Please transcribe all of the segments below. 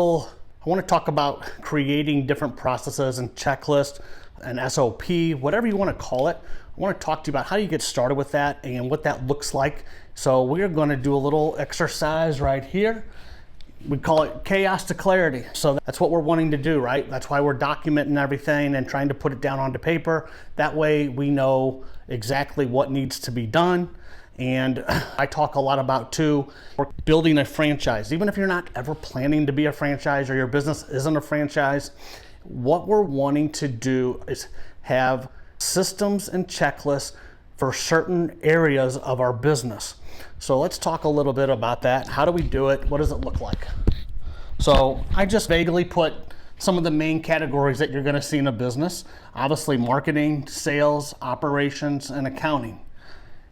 I want to talk about creating different processes and checklists, an SOP, whatever you want to call it. I want to talk to you about how you get started with that and what that looks like. So we are going to do a little exercise right here. We call it chaos to clarity. So that's what we're wanting to do, right? That's why we're documenting everything and trying to put it down onto paper. That way we know exactly what needs to be done. And I talk a lot about too, we're building a franchise. Even if you're not ever planning to be a franchise or your business isn't a franchise, what we're wanting to do is have systems and checklists for certain areas of our business. So let's talk a little bit about that. How do we do it? What does it look like? So I just vaguely put some of the main categories that you're going to see in a business. Obviously marketing, sales, operations, and accounting.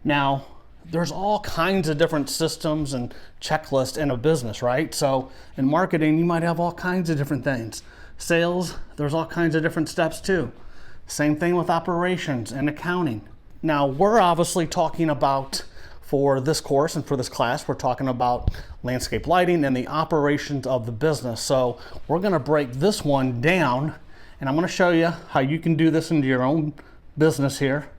Now, there's all kinds of different systems and checklists in a business, right? So in marketing, you might have all kinds of different things. Sales, there's all kinds of different steps too. Same thing with operations and accounting. Now, we're obviously talking about, for this course and for this class, we're talking about landscape lighting and the operations of the business. So we're gonna break this one down, and I'm gonna show you how you can do this into your own business here.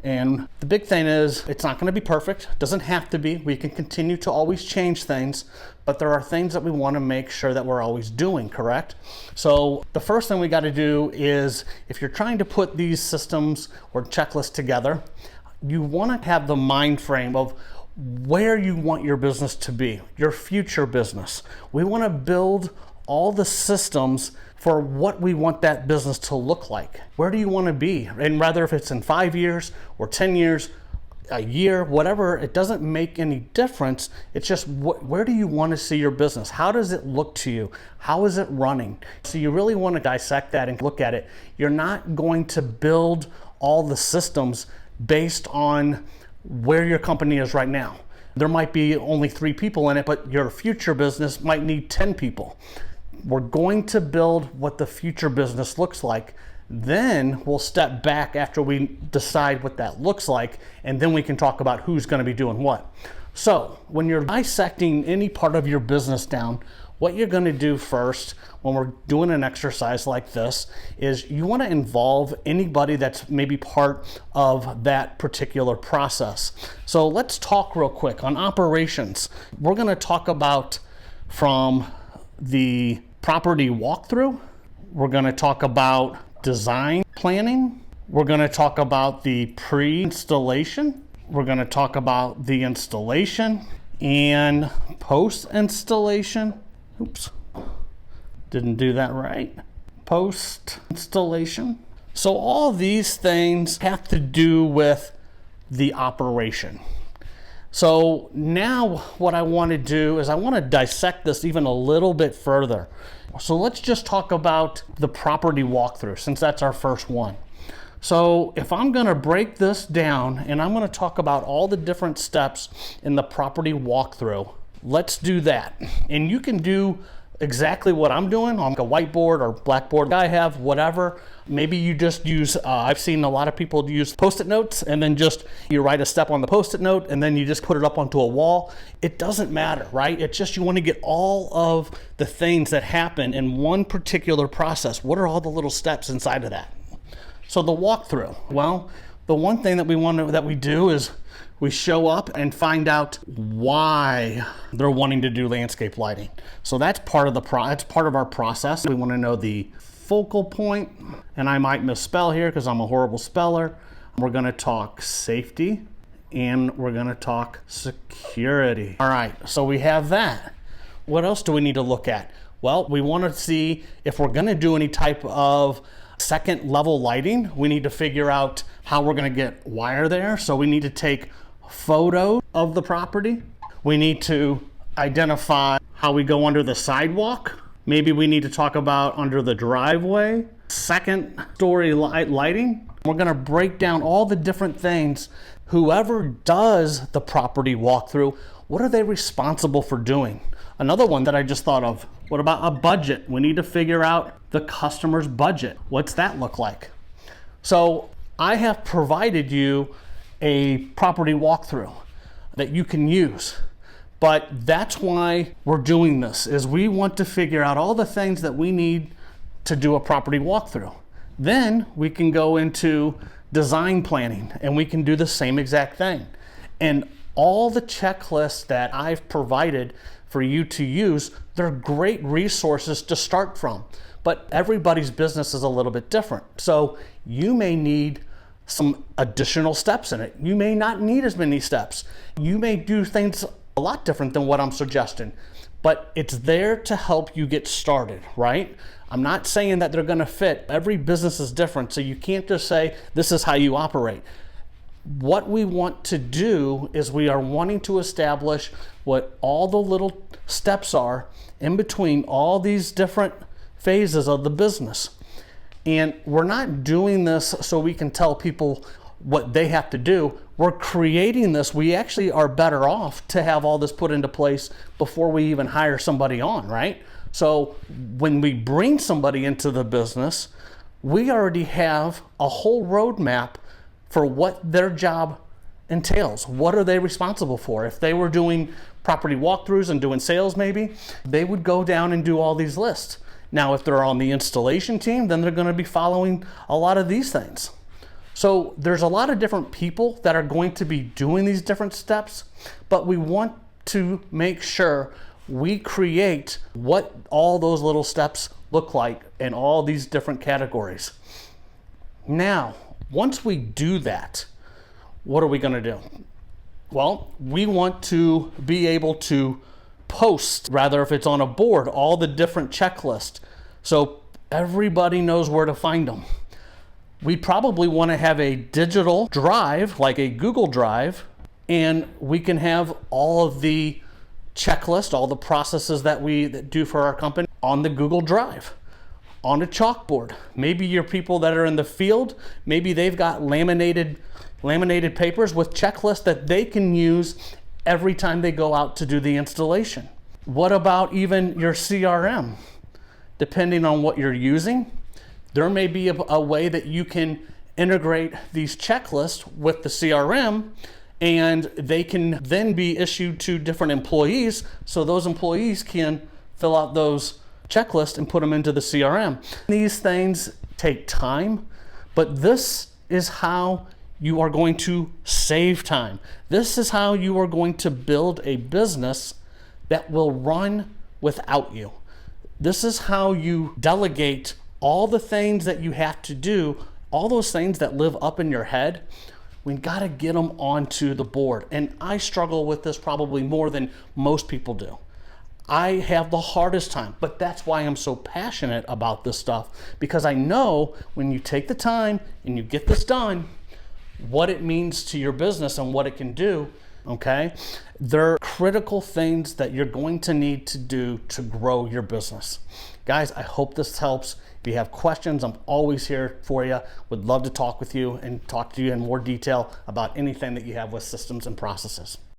And the big thing is, it's not going to be perfect. It doesn't have to be. We can continue to always change things, but there are things that we want to make sure that we're always doing, correct? So the first thing we got to do is, if you're trying to put these systems or checklists together, you want to have the mind frame of where you want your business to be, your future business. We want to build all the systems for what we want that business to look like. Where do you want to be? And rather if it's in 5 years or 10 years, a year, whatever, it doesn't make any difference. It's just where do you want to see your business? How does it look to you? How is it running? So you really want to dissect that and look at it. You're not going to build all the systems based on where your company is right now. There might be only 3 people in it, but your future business might need 10 people. We're going to build what the future business looks like. Then we'll step back after we decide what that looks like, and then we can talk about who's going to be doing what. So when you're dissecting any part of your business down, what you're going to do first when we're doing an exercise like this is you want to involve anybody that's maybe part of that particular process. So let's talk real quick on operations. We're going to talk about from the property walkthrough. We're going to talk about design planning. We're going to talk about the pre-installation. We're going to talk about the installation and post-installation. Oops, didn't do that right. Post-installation. So all these things have to do with the operation. So now what I want to do is I want to dissect this even a little bit further. So let's just talk about the property walkthrough, since that's our first one. So if I'm going to break this down and I'm going to talk about all the different steps in the property walkthrough, let's do that. And you can do exactly what I'm doing on a whiteboard or blackboard I have, whatever. Maybe you just use, I've seen a lot of people use Post-it notes, and then just you write a step on the Post-it note and then you just put it up onto a wall. It doesn't matter, right? It's just you want to get all of the things that happen in one particular process. What are all the little steps inside of that? So the walkthrough, well, the one thing that we do is we show up and find out why they're wanting to do landscape lighting. So that's part of our process. We want to know the focal point, and I might misspell here because I'm a horrible speller. We're going to talk safety and we're going to talk security. All right, so we have that. What else do we need to look at? Well, we want to see if we're going to do any type of second level lighting. We need to figure out how we're going to get wire there. So we need to take photo of the property. We need to identify how we go under the sidewalk. Maybe we need to talk about under the driveway, second story lighting. We're going to break down all the different things. Whoever does the property walkthrough, what are they responsible for doing? Another one that I just thought of, what about a budget? We need to figure out the customer's budget. What's that look like? So I have provided you a property walkthrough that you can use. But that's why we're doing this, is we want to figure out all the things that we need to do a property walkthrough. Then we can go into design planning and we can do the same exact thing. And all the checklists that I've provided for you to use, they're great resources to start from. But everybody's business is a little bit different. So you may need some additional steps in it. You may not need as many steps. You may do things a lot different than what I'm suggesting, but it's there to help you get started, right? I'm not saying that they're gonna fit. Every business is different, so you can't just say, this is how you operate. What we want to do is we are wanting to establish what all the little steps are in between all these different phases of the business. And we're not doing this so we can tell people what they have to do. We're creating this. We actually are better off to have all this put into place before we even hire somebody on, right? So when we bring somebody into the business, we already have a whole roadmap for what their job entails. What are they responsible for? If they were doing property walkthroughs and doing sales maybe, they would go down and do all these lists. Now, if they're on the installation team, then they're going to be following a lot of these things. So there's a lot of different people that are going to be doing these different steps, but we want to make sure we create what all those little steps look like in all these different categories. Now, once we do that, what are we going to do? Well, we want to be able to post, rather if it's on a board, all the different checklists so everybody knows where to find them. We probably want to have a digital drive, like a Google Drive, and we can have all of the checklist, all the processes that we do for our company on the Google Drive, on a chalkboard. Maybe your people that are in the field, maybe they've got laminated papers with checklists that they can use every time they go out to do the installation. What about even your CRM? Depending on what you're using, there may be a way that you can integrate these checklists with the CRM, and they can then be issued to different employees, so those employees can fill out those checklists and put them into the CRM. These things take time, but this is how you are going to save time. This is how you are going to build a business that will run without you. This is how you delegate all the things that you have to do, all those things that live up in your head. We got to get them onto the board. And I struggle with this probably more than most people do. I have the hardest time, but that's why I'm so passionate about this stuff, because I know when you take the time and you get this done, what it means to your business and what it can do, okay? They're critical things that you're going to need to do to grow your business. Guys, I hope this helps. If you have questions, I'm always here for you. Would love to talk with you and talk to you in more detail about anything that you have with systems and processes.